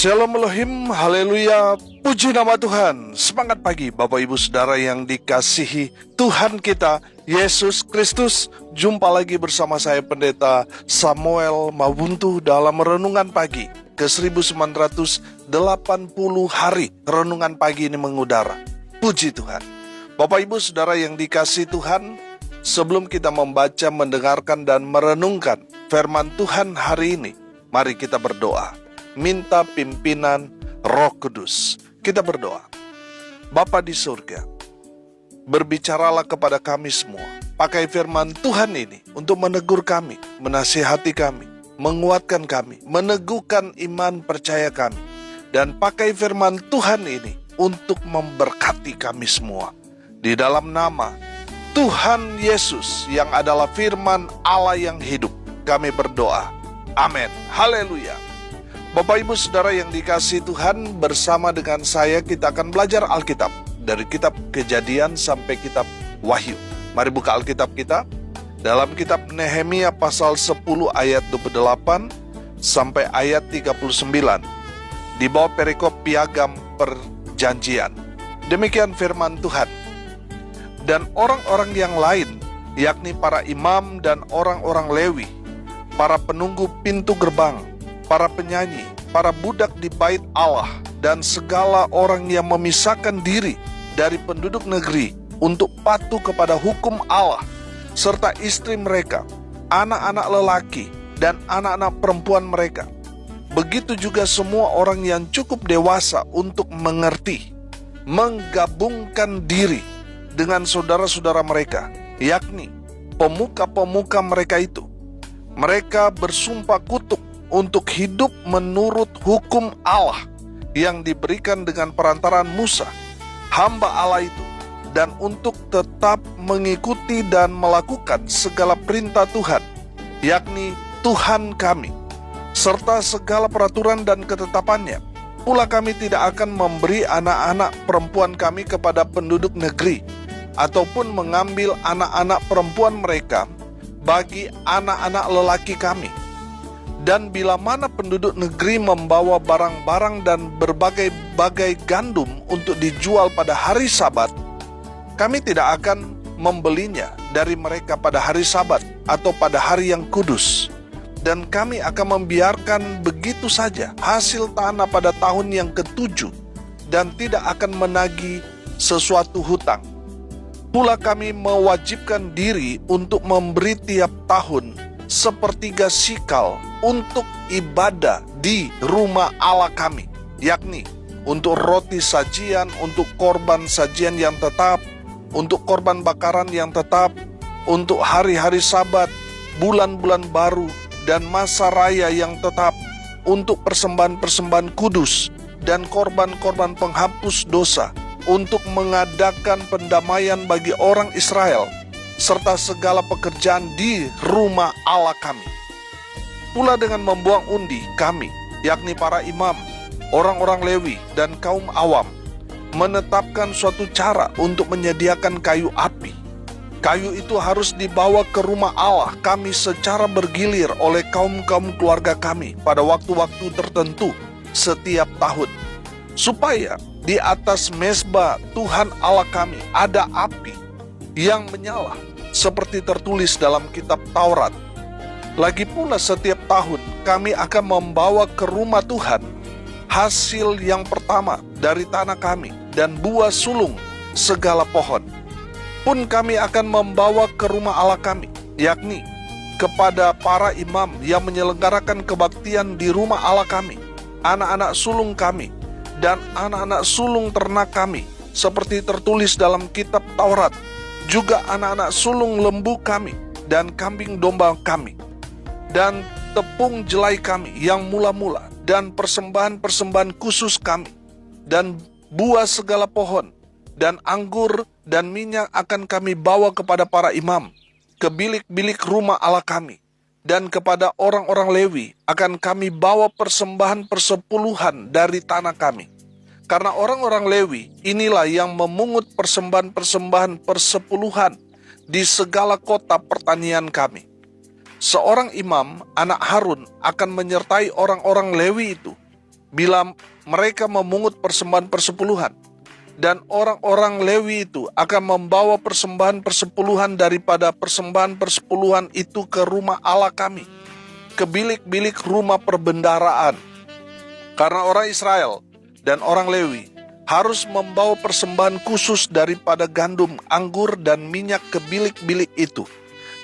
Shalom Elohim, haleluya, puji nama Tuhan. Semangat pagi Bapak Ibu Saudara yang dikasihi Tuhan kita, Yesus Kristus. Jumpa lagi bersama saya Pendeta Samuel Mabuntu dalam Renungan Pagi ke 1980 hari Renungan Pagi ini mengudara. Puji Tuhan. Bapak Ibu Saudara yang dikasihi Tuhan, sebelum kita membaca, mendengarkan, dan merenungkan firman Tuhan hari ini, mari kita berdoa. Minta pimpinan Roh Kudus. Kita berdoa. Bapa di surga, berbicaralah kepada kami semua. Pakai firman Tuhan ini untuk menegur kami, menasihati kami, menguatkan kami, meneguhkan iman percaya kami. Dan pakai firman Tuhan ini untuk memberkati kami semua. Di dalam nama Tuhan Yesus yang adalah firman Allah yang hidup, kami berdoa. Amin. Haleluya. Bapak Ibu Saudara yang dikasihi Tuhan, bersama dengan saya kita akan belajar Alkitab dari kitab Kejadian sampai kitab Wahyu. Mari buka Alkitab kita dalam kitab Nehemia pasal 10 ayat 28 sampai ayat 39. Di bawah perikop piagam perjanjian. Demikian firman Tuhan. Dan orang-orang yang lain, yakni para imam dan orang-orang Lewi, para penunggu pintu gerbang, para penyanyi, para budak di bait Allah, dan segala orang yang memisahkan diri dari penduduk negeri untuk patuh kepada hukum Allah, serta istri mereka, anak-anak lelaki, dan anak-anak perempuan mereka. Begitu juga semua orang yang cukup dewasa untuk mengerti, menggabungkan diri dengan saudara-saudara mereka, yakni pemuka-pemuka mereka itu. Mereka bersumpah kutuk untuk hidup menurut hukum Allah yang diberikan dengan perantaraan Musa, hamba Allah itu, dan untuk tetap mengikuti dan melakukan segala perintah Tuhan, yakni Tuhan kami, serta segala peraturan dan ketetapannya. Pula kami tidak akan memberi anak-anak perempuan kami kepada penduduk negeri, ataupun mengambil anak-anak perempuan mereka bagi anak-anak lelaki kami. Dan bila mana penduduk negeri membawa barang-barang dan berbagai-bagai gandum untuk dijual pada hari Sabat, kami tidak akan membelinya dari mereka pada hari Sabat atau pada hari yang kudus. Dan kami akan membiarkan begitu saja hasil tanah pada tahun yang ke-7 dan tidak akan menagih sesuatu hutang. Pula kami mewajibkan diri untuk memberi tiap tahun sepertiga sikal untuk ibadah di rumah Allah kami, yakni untuk roti sajian, untuk korban sajian yang tetap, untuk korban bakaran yang tetap, untuk hari-hari Sabat, bulan-bulan baru, dan masa raya yang tetap, untuk persembahan-persembahan kudus dan korban-korban penghapus dosa, untuk mengadakan pendamaian bagi orang Israel, serta segala pekerjaan di rumah Allah kami. Pula dengan membuang undi kami, yakni para imam, orang-orang Lewi, dan kaum awam, menetapkan suatu cara untuk menyediakan kayu api. Kayu itu harus dibawa ke rumah Allah kami secara bergilir oleh kaum-kaum keluarga kami pada waktu-waktu tertentu setiap tahun, supaya di atas mezbah Tuhan Allah kami ada api yang menyala, seperti tertulis dalam kitab Taurat. Lagi pula setiap tahun kami akan membawa ke rumah Tuhan hasil yang pertama dari tanah kami dan buah sulung segala pohon. Pun kami akan membawa ke rumah Allah kami, yakni kepada para imam yang menyelenggarakan kebaktian di rumah Allah kami, anak-anak sulung kami, dan anak-anak sulung ternak kami, seperti tertulis dalam kitab Taurat. Juga anak-anak sulung lembu kami, dan kambing domba kami, dan tepung jelai kami yang mula-mula, dan persembahan-persembahan khusus kami, dan buah segala pohon, dan anggur dan minyak akan kami bawa kepada para imam, ke bilik-bilik rumah Allah kami, dan kepada orang-orang Lewi akan kami bawa persembahan persepuluhan dari tanah kami. Karena orang-orang Lewi inilah yang memungut persembahan-persembahan persepuluhan di segala kota pertanian kami. Seorang imam, anak Harun, akan menyertai orang-orang Lewi itu bila mereka memungut persembahan persepuluhan. Dan orang-orang Lewi itu akan membawa persembahan persepuluhan daripada persembahan persepuluhan itu ke rumah Allah kami, ke bilik-bilik rumah perbendaharaan. Karena orang Israel dan orang Lewi harus membawa persembahan khusus daripada gandum, anggur, dan minyak ke bilik-bilik itu.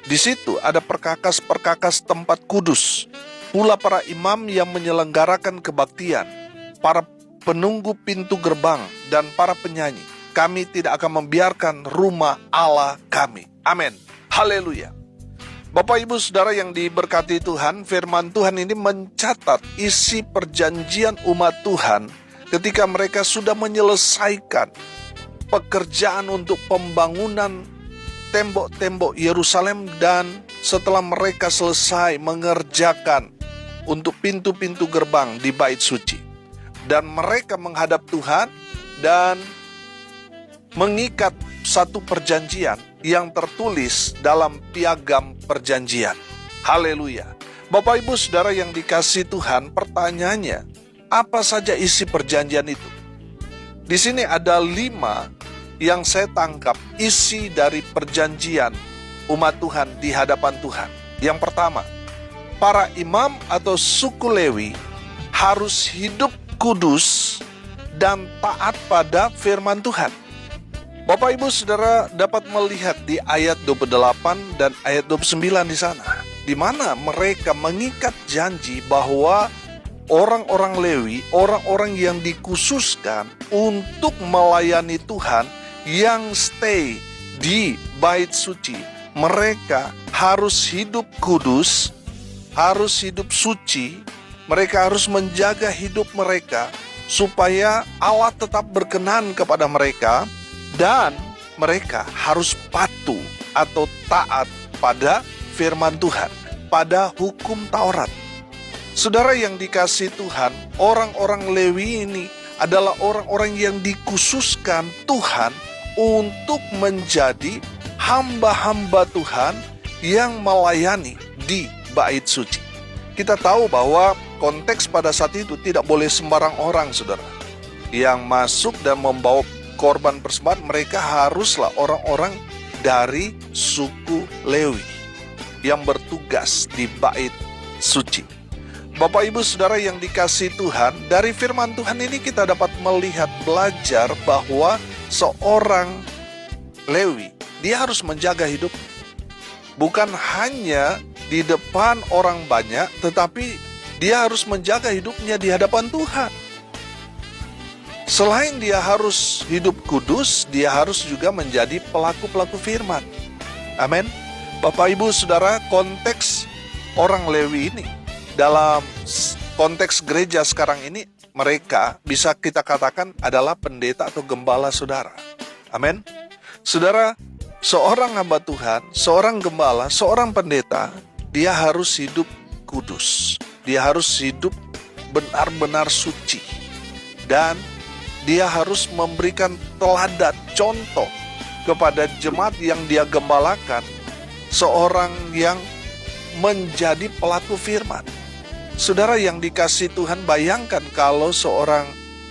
Di situ ada perkakas-perkakas tempat kudus, pula para imam yang menyelenggarakan kebaktian, para penunggu pintu gerbang, dan para penyanyi. Kami tidak akan membiarkan rumah Allah kami. Amin. Haleluya. Bapak Ibu Saudara yang diberkati Tuhan, firman Tuhan ini mencatat isi perjanjian umat Tuhan ketika mereka sudah menyelesaikan pekerjaan untuk pembangunan tembok-tembok Yerusalem, dan setelah mereka selesai mengerjakan untuk pintu-pintu gerbang di bait suci. Dan mereka menghadap Tuhan dan mengikat satu perjanjian yang tertulis dalam piagam perjanjian. Haleluya. Bapak Ibu Saudara yang dikasihi Tuhan, pertanyaannya, apa saja isi perjanjian itu? Di sini ada 5 yang saya tangkap isi dari perjanjian umat Tuhan di hadapan Tuhan. Yang pertama, para imam atau suku Lewi harus hidup kudus dan taat pada firman Tuhan. Bapak Ibu Saudara dapat melihat di ayat 28 dan ayat 29 di sana, di mana mereka mengikat janji bahwa orang-orang Lewi, orang-orang yang dikhususkan untuk melayani Tuhan, yang stay di bait suci, mereka harus hidup kudus, harus hidup suci. Mereka harus menjaga hidup mereka supaya Allah tetap berkenan kepada mereka, dan mereka harus patuh atau taat pada firman Tuhan, pada hukum Taurat. Saudara yang dikasihi Tuhan, orang-orang Lewi ini adalah orang-orang yang dikhususkan Tuhan untuk menjadi hamba-hamba Tuhan yang melayani di bait suci. Kita tahu bahwa konteks pada saat itu tidak boleh sembarang orang, saudara, yang masuk dan membawa korban persembahan. Mereka haruslah orang-orang dari suku Lewi yang bertugas di bait suci. Bapak Ibu Saudara yang dikasihi Tuhan, dari firman Tuhan ini kita dapat melihat, belajar bahwa seorang Lewi, dia harus menjaga hidup, bukan hanya di depan orang banyak, tetapi dia harus menjaga hidupnya di hadapan Tuhan. Selain dia harus hidup kudus, dia harus juga menjadi pelaku-pelaku firman. Amin. Bapak Ibu Saudara, konteks orang Lewi ini, dalam konteks gereja sekarang ini, mereka bisa kita katakan adalah pendeta atau gembala, saudara. Amin. Saudara, seorang hamba Tuhan, seorang gembala, seorang pendeta, dia harus hidup kudus. Dia harus hidup benar-benar suci. Dan dia harus memberikan teladan, contoh kepada jemaat yang dia gembalakan, seorang yang menjadi pelaku firman. Saudara yang dikasihi Tuhan, bayangkan kalau seorang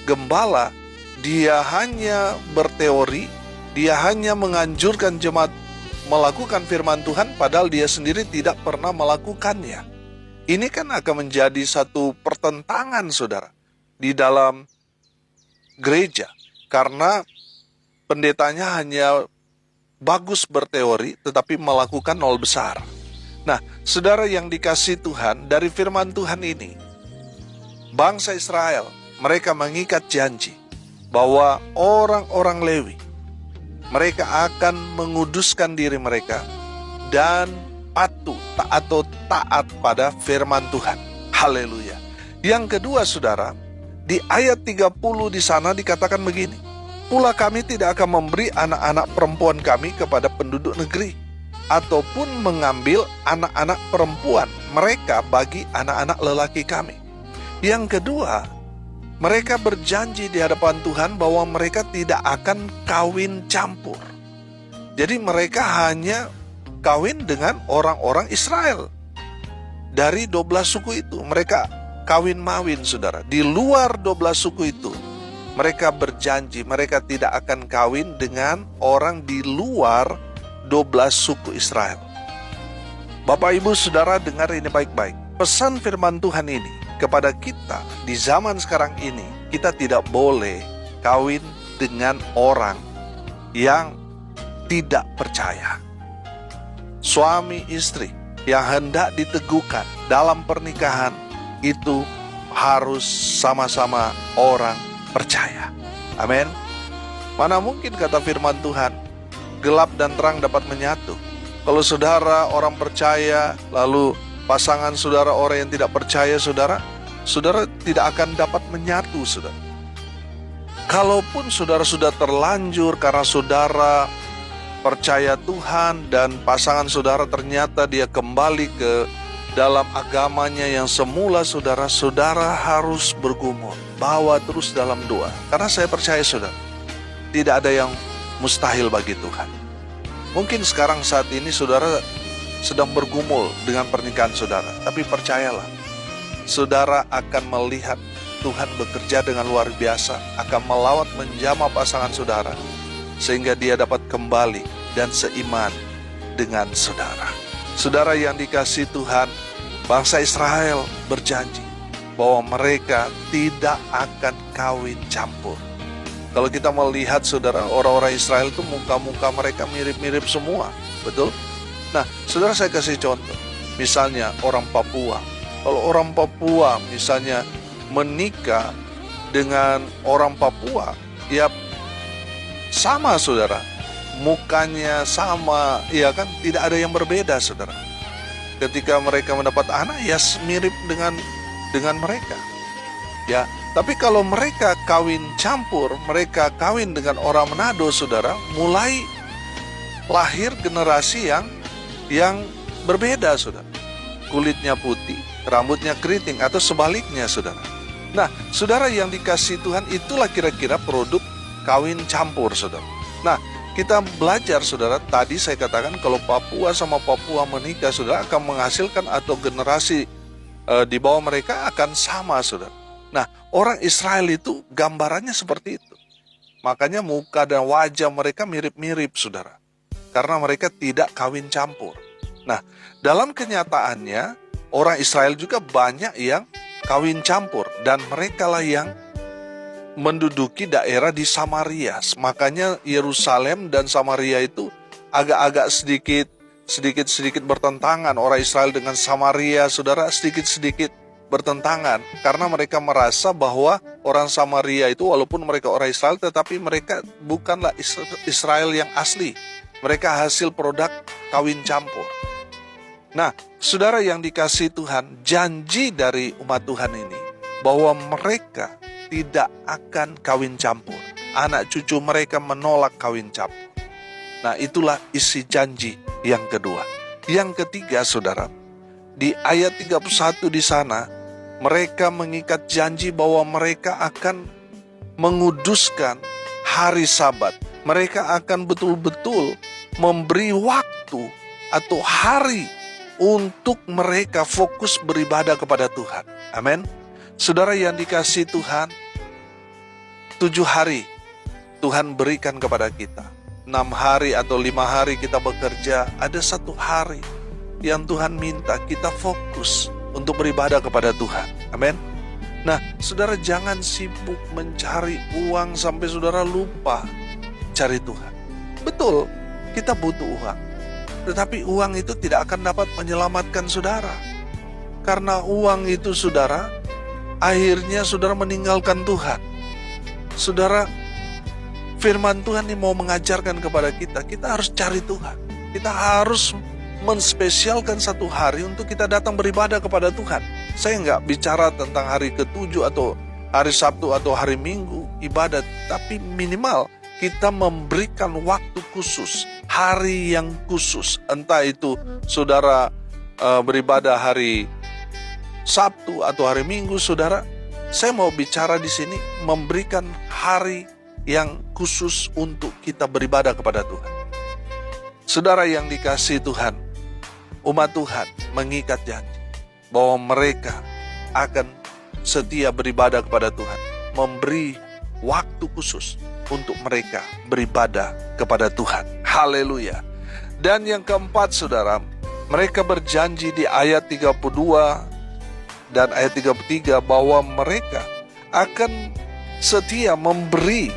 gembala, dia hanya berteori, dia hanya menganjurkan jemaat melakukan firman Tuhan, padahal dia sendiri tidak pernah melakukannya. Ini kan akan menjadi satu pertentangan, saudara, di dalam gereja. Karena pendetanya hanya bagus berteori, tetapi melakukan nol besar. Nah, saudara yang dikasihi Tuhan, dari firman Tuhan ini, bangsa Israel, mereka mengikat janji bahwa orang-orang Lewi, mereka akan menguduskan diri mereka dan patuh atau taat pada firman Tuhan. Haleluya. Yang kedua, saudara, di ayat 30 di sana dikatakan begini, pula kami tidak akan memberi anak-anak perempuan kami kepada penduduk negeri, ataupun mengambil anak-anak perempuan mereka bagi anak-anak lelaki kami. Yang kedua, mereka berjanji di hadapan Tuhan bahwa mereka tidak akan kawin campur. Jadi mereka hanya kawin dengan orang-orang Israel. Dari 12 suku itu, mereka kawin-mawin, saudara. Di luar 12 suku itu, mereka berjanji mereka tidak akan kawin dengan orang di luar 12 suku Israel. Bapak, Ibu, Saudara, dengar ini baik-baik. Pesan firman Tuhan ini kepada kita di zaman sekarang ini, kita tidak boleh kawin dengan orang yang tidak percaya. Suami istri yang hendak diteguhkan dalam pernikahan itu harus sama-sama orang percaya. Amin. Mana mungkin, kata firman Tuhan, gelap dan terang dapat menyatu. Kalau saudara orang percaya, lalu pasangan saudara orang yang tidak percaya, saudara tidak akan dapat menyatu, saudara. Kalaupun saudara sudah terlanjur karena saudara percaya Tuhan dan pasangan saudara ternyata dia kembali ke dalam agamanya yang semula, saudara harus bergumul, bawa terus dalam doa. Karena saya percaya, saudara, tidak ada yang mustahil bagi Tuhan. Mungkin sekarang saat ini saudara sedang bergumul dengan pernikahan saudara, tapi percayalah, saudara akan melihat Tuhan bekerja dengan luar biasa, akan melawat menjamah pasangan saudara, sehingga dia dapat kembali dan seiman dengan saudara. Saudara yang dikasihi Tuhan, bangsa Israel berjanji bahwa mereka tidak akan kawin campur. Kalau kita melihat, saudara, orang-orang Israel itu muka-muka mereka mirip-mirip semua, betul? Nah, saudara, saya kasih contoh. Misalnya orang Papua. Kalau orang Papua misalnya menikah dengan orang Papua, ya sama, saudara. Mukanya sama, ya kan? Tidak ada yang berbeda, saudara. Ketika mereka mendapat anak, ya mirip dengan mereka. Ya, tapi kalau mereka kawin campur, mereka kawin dengan orang Manado, saudara, mulai lahir generasi yang berbeda, saudara. Kulitnya putih, rambutnya keriting, atau sebaliknya, saudara. Nah, saudara yang dikasihi Tuhan, itulah kira-kira produk kawin campur, saudara. Nah, kita belajar, saudara, tadi saya katakan kalau Papua sama Papua menikah, saudara, akan menghasilkan atau generasi di bawah mereka akan sama, saudara. Nah, orang Israel itu gambarannya seperti itu. Makanya muka dan wajah mereka mirip-mirip, saudara. Karena mereka tidak kawin campur. Nah, dalam kenyataannya, orang Israel juga banyak yang kawin campur. Dan mereka lah yang menduduki daerah di Samaria. Makanya Yerusalem dan Samaria itu agak-agak sedikit bertentangan. Orang Israel dengan Samaria, saudara, sedikit bertentangan. Karena mereka merasa bahwa orang Samaria itu walaupun mereka orang Israel, tetapi mereka bukanlah Israel yang asli. Mereka hasil produk kawin campur. Nah, saudara yang dikasihi Tuhan, janji dari umat Tuhan ini bahwa mereka tidak akan kawin campur. Anak cucu mereka menolak kawin campur. Nah, itulah isi janji yang kedua. Yang ketiga, saudara, di ayat 31 di sana, mereka mengikat janji bahwa mereka akan menguduskan hari Sabat. Mereka akan betul-betul memberi waktu atau hari untuk mereka fokus beribadah kepada Tuhan. Amin. Saudara yang dikasihi Tuhan, 7 hari Tuhan berikan kepada kita. 6 hari atau 5 hari kita bekerja, ada 1 hari yang Tuhan minta kita fokus untuk beribadah kepada Tuhan. Amin. Nah, saudara jangan sibuk mencari uang sampai saudara lupa cari Tuhan. Betul, kita butuh uang. Tetapi uang itu tidak akan dapat menyelamatkan saudara. Karena uang itu, saudara, akhirnya saudara meninggalkan Tuhan. Saudara, firman Tuhan ini mau mengajarkan kepada kita, kita harus cari Tuhan. Kita harus menspesialkan 1 hari untuk kita datang beribadah kepada Tuhan. Saya nggak bicara tentang hari ke-7 atau hari Sabtu atau hari Minggu ibadat, tapi minimal kita memberikan waktu khusus, hari yang khusus. Entah itu saudara beribadah hari Sabtu atau hari Minggu, saudara. Saya mau bicara di sini memberikan hari yang khusus untuk kita beribadah kepada Tuhan. Saudara yang dikasihi Tuhan, umat Tuhan mengikat janji bahwa mereka akan setia beribadah kepada Tuhan, memberi waktu khusus untuk mereka beribadah kepada Tuhan. Haleluya. Dan yang keempat, saudara, mereka berjanji di ayat 32 dan ayat 33 bahwa mereka akan setia memberi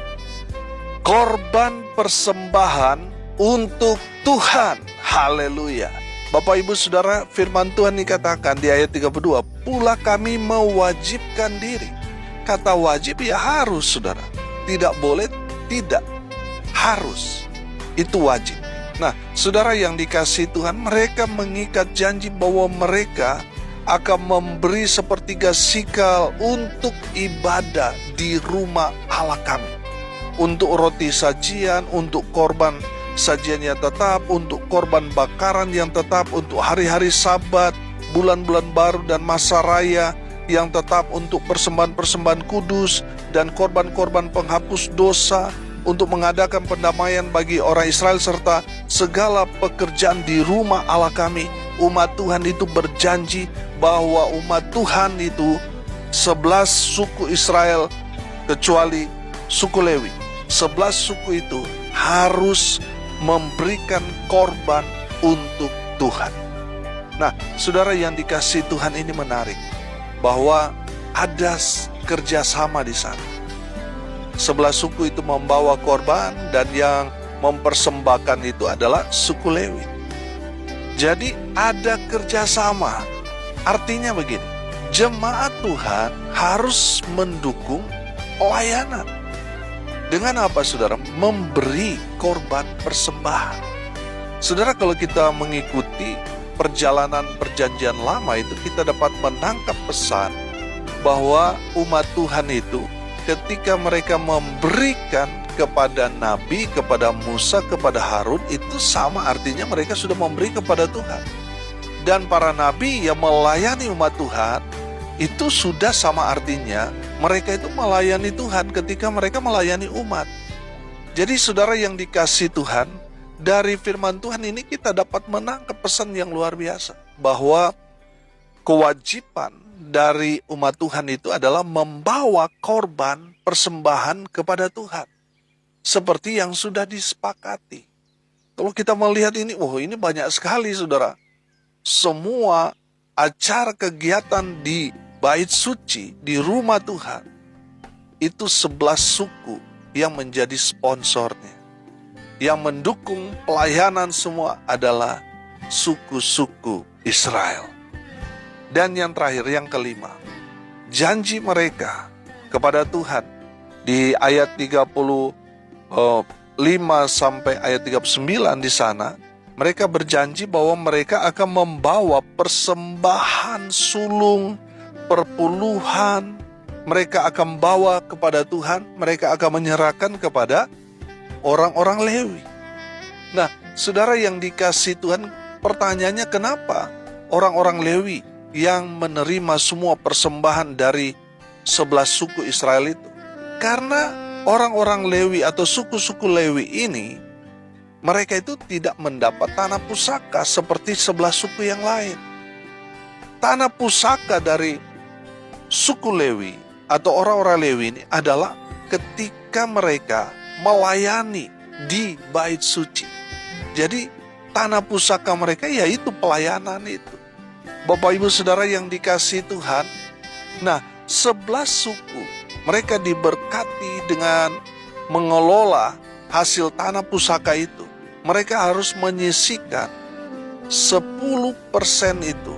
korban persembahan untuk Tuhan. Haleluya. Bapak ibu saudara, firman Tuhan dikatakan di ayat 32, pula kami mewajibkan diri. Kata wajib ya harus, saudara. Tidak boleh, tidak. Harus. Itu wajib. Nah, saudara yang dikasihi Tuhan, mereka mengikat janji bahwa mereka akan memberi sepertiga sikal untuk ibadah di rumah Allah kami. Untuk roti sajian, untuk korban sajian yang tetap, untuk korban bakaran yang tetap, untuk hari-hari Sabat, bulan-bulan baru dan masa raya yang tetap, untuk persembahan-persembahan kudus dan korban-korban penghapus dosa, untuk mengadakan pendamaian bagi orang Israel, serta segala pekerjaan di rumah Allah kami. Umat Tuhan itu berjanji bahwa umat Tuhan itu 11 suku Israel kecuali suku Lewi. 11 suku itu harus memberikan korban untuk Tuhan. Nah, saudara yang dikasihi Tuhan, ini menarik bahwa ada kerjasama di sana. 11 suku itu membawa korban dan yang mempersembahkan itu adalah suku Lewi. Jadi ada kerjasama. Artinya begini, jemaat Tuhan harus mendukung pelayanan. Dengan apa, saudara? Memberi korban persembahan. Saudara, kalau kita mengikuti perjalanan perjanjian lama itu, kita dapat menangkap pesan bahwa umat Tuhan itu ketika mereka memberikan kepada Nabi, kepada Musa, kepada Harun, itu sama artinya mereka sudah memberi kepada Tuhan. Dan para nabi yang melayani umat Tuhan, itu sudah sama artinya mereka itu melayani Tuhan ketika mereka melayani umat. Jadi saudara yang dikasihi Tuhan, dari firman Tuhan ini kita dapat menangkap pesan yang luar biasa, bahwa kewajiban dari umat Tuhan itu adalah membawa korban persembahan kepada Tuhan, seperti yang sudah disepakati. Kalau kita melihat ini, ini banyak sekali, saudara. Semua acara kegiatan di bait suci, di rumah Tuhan, itu 11 suku yang menjadi sponsornya. Yang mendukung pelayanan semua adalah suku-suku Israel. Dan yang terakhir, yang kelima, janji mereka kepada Tuhan di ayat 35 sampai ayat 39 di sana, mereka berjanji bahwa mereka akan membawa persembahan sulung, perpuluhan, mereka akan bawa kepada Tuhan, mereka akan menyerahkan kepada orang-orang Lewi. Nah, saudara yang dikasihi Tuhan, pertanyaannya kenapa orang-orang Lewi yang menerima semua persembahan dari 11 suku Israel itu? Karena orang-orang Lewi atau suku-suku Lewi ini, mereka itu tidak mendapat tanah pusaka seperti 11 suku yang lain. Tanah pusaka dari suku Lewi atau orang-orang Lewi ini adalah ketika mereka melayani di bait suci. Jadi tanah pusaka mereka yaitu pelayanan itu. Bapak ibu saudara yang dikasihi Tuhan, nah 11 suku mereka diberkati dengan mengelola hasil tanah pusaka itu. Mereka harus menyisihkan 10% itu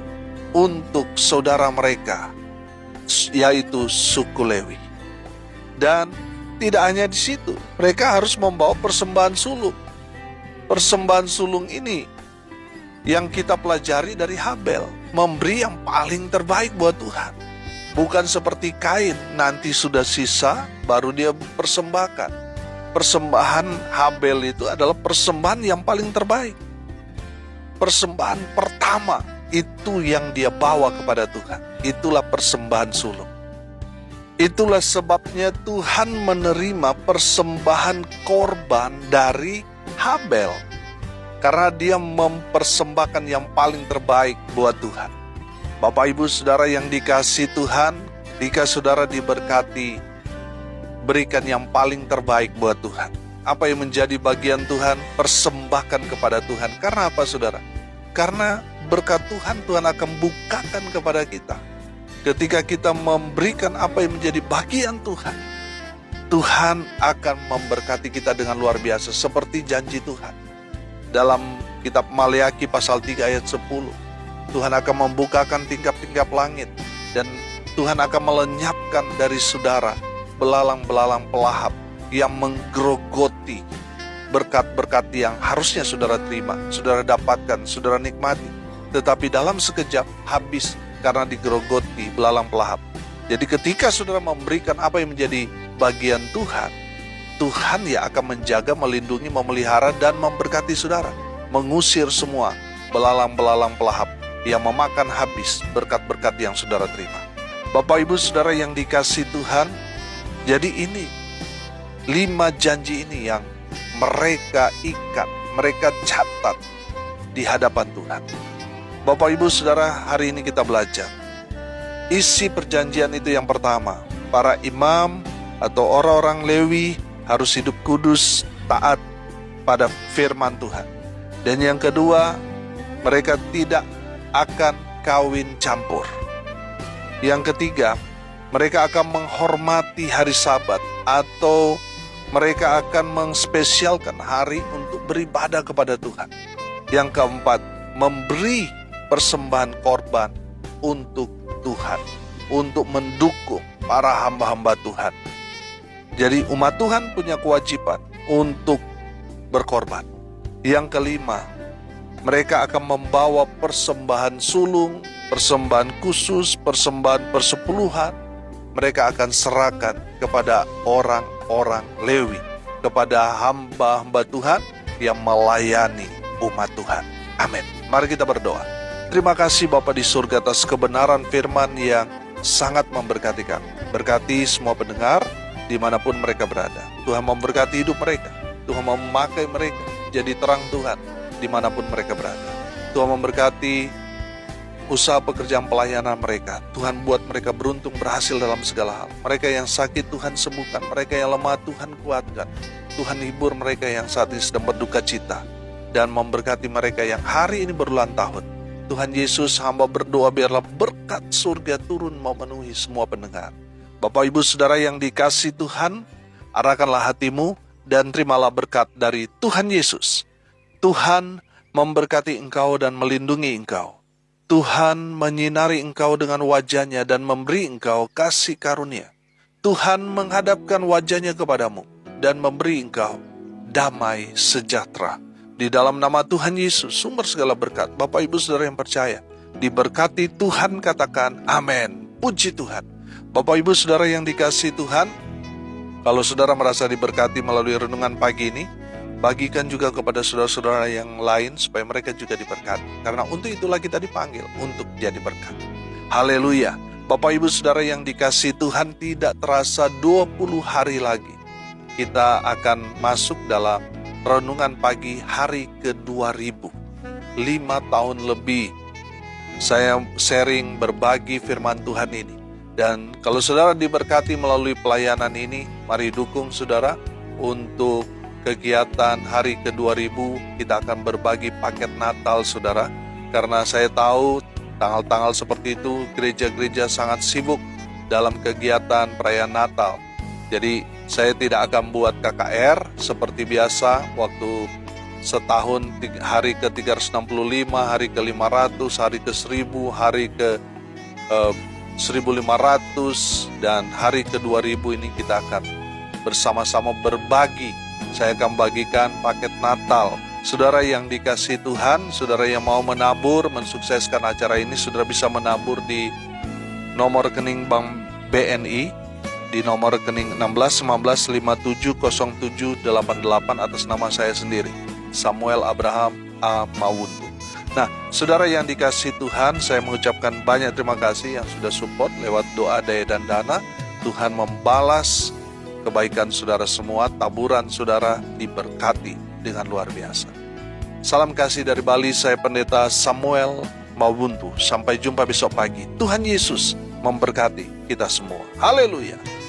untuk saudara mereka, yaitu suku Lewi. Dan tidak hanya di situ, mereka harus membawa persembahan sulung. Persembahan sulung ini yang kita pelajari dari Habel, memberi yang paling terbaik buat Tuhan. Bukan seperti Kain, nanti sudah sisa baru dia persembahkan. Persembahan Habel itu adalah persembahan yang paling terbaik. Persembahan pertama itu yang dia bawa kepada Tuhan. Itulah persembahan sulung. Itulah sebabnya Tuhan menerima persembahan korban dari Habel. Karena dia mempersembahkan yang paling terbaik buat Tuhan. Bapak ibu saudara yang dikasihi Tuhan, Jika saudara diberkati, berikan yang paling terbaik buat Tuhan. Apa yang menjadi bagian Tuhan, persembahkan kepada Tuhan. Karena apa saudara? Karena berkat Tuhan, Tuhan akan bukakan kepada kita. Ketika kita memberikan apa yang menjadi bagian Tuhan, Tuhan akan memberkati kita dengan luar biasa. Seperti janji Tuhan dalam kitab Maleakhi pasal 3 ayat 10. Tuhan akan membukakan tingkap-tingkap langit, dan Tuhan akan melenyapkan dari saudara belalang-belalang pelahap yang menggerogoti berkat-berkat yang harusnya saudara terima, saudara dapatkan, saudara nikmati. Tetapi dalam sekejap habis karena digerogoti belalang pelahap. Jadi ketika saudara memberikan apa yang menjadi bagian Tuhan, Tuhan ya akan menjaga, melindungi, memelihara, dan memberkati saudara. Mengusir semua belalang-belalang pelahap yang memakan habis berkat-berkat yang saudara terima. Bapak Ibu Saudara yang dikasihi Tuhan, jadi ini 5 janji ini yang mereka ikat, mereka catat di hadapan Tuhan. Bapak Ibu Saudara, hari ini kita belajar isi perjanjian itu. Yang pertama, para imam atau orang-orang Lewi harus hidup kudus, taat pada firman Tuhan. Dan yang kedua, mereka tidak akan kawin campur. Yang ketiga, mereka akan menghormati hari Sabat, atau mereka akan menspesialkan hari untuk beribadah kepada Tuhan. Yang keempat, memberi persembahan korban untuk Tuhan, untuk mendukung para hamba-hamba Tuhan. Jadi umat Tuhan punya kewajiban untuk berkorban. Yang kelima, mereka akan membawa persembahan sulung, persembahan khusus, persembahan persepuluhan. Mereka akan serahkan kepada orang-orang Lewi, kepada hamba-hamba Tuhan yang melayani umat Tuhan. Amin. Mari kita berdoa. Terima kasih Bapa di surga atas kebenaran firman yang sangat memberkati kami. Berkati semua pendengar dimanapun mereka berada. Tuhan memberkati hidup mereka. Tuhan memakai mereka jadi terang Tuhan dimanapun mereka berada. Tuhan memberkati usaha pekerjaan pelayanan mereka. Tuhan buat mereka beruntung, berhasil dalam segala hal. Mereka yang sakit Tuhan sembuhkan, mereka yang lemah Tuhan kuatkan. Tuhan hibur mereka yang saat ini sedang berduka cita, dan memberkati mereka yang hari ini berulang tahun. Tuhan Yesus, hamba berdoa biarlah berkat surga turun memenuhi semua pendengar. Bapak Ibu Saudara yang dikasihi Tuhan, arahkanlah hatimu dan terimalah berkat dari Tuhan Yesus. Tuhan memberkati engkau dan melindungi engkau. Tuhan menyinari engkau dengan wajahnya dan memberi engkau kasih karunia. Tuhan menghadapkan wajahnya kepadamu dan memberi engkau damai sejahtera. Di dalam nama Tuhan Yesus, sumber segala berkat, Bapak Ibu Saudara yang percaya, diberkati Tuhan, katakan amin. Puji Tuhan. Bapak Ibu Saudara yang dikasihi Tuhan, kalau saudara merasa diberkati melalui renungan pagi ini, bagikan juga kepada saudara-saudara yang lain supaya mereka juga diberkati. Karena untuk itulah kita dipanggil untuk jadi berkat. Haleluya. Bapak Ibu Saudara yang dikasihi Tuhan, tidak terasa 20 hari lagi kita akan masuk dalam renungan pagi hari ke-2000. 5 tahun lebih saya sharing, berbagi firman Tuhan ini. Dan kalau saudara diberkati melalui pelayanan ini, mari dukung saudara untuk kegiatan hari ke-2000. Kita akan berbagi paket Natal saudara. Karena saya tahu tanggal-tanggal seperti itu gereja-gereja sangat sibuk dalam kegiatan perayaan Natal. Jadi saya tidak akan buat KKR seperti biasa waktu setahun, hari ke-365, hari ke-500, hari ke-1000, hari ke-1500, dan hari ke-2000 ini kita akan bersama-sama berbagi. Saya akan bagikan paket Natal. Saudara yang dikasihi Tuhan, saudara yang mau menabur, mensukseskan acara ini, saudara bisa menabur di nomor rekening Bank BNI, di nomor rekening 1619570788 atas nama saya sendiri, Samuel Abraham A. Mawuntu. Nah, saudara yang dikasihi Tuhan, saya mengucapkan banyak terima kasih yang sudah support lewat doa, daya, dan dana. Tuhan membalas kebaikan saudara semua, taburan saudara diberkati dengan luar biasa. Salam kasih dari Bali, saya Pendeta Samuel Mawuntu. Sampai jumpa besok pagi. Tuhan Yesus memberkati kita semua. Haleluya.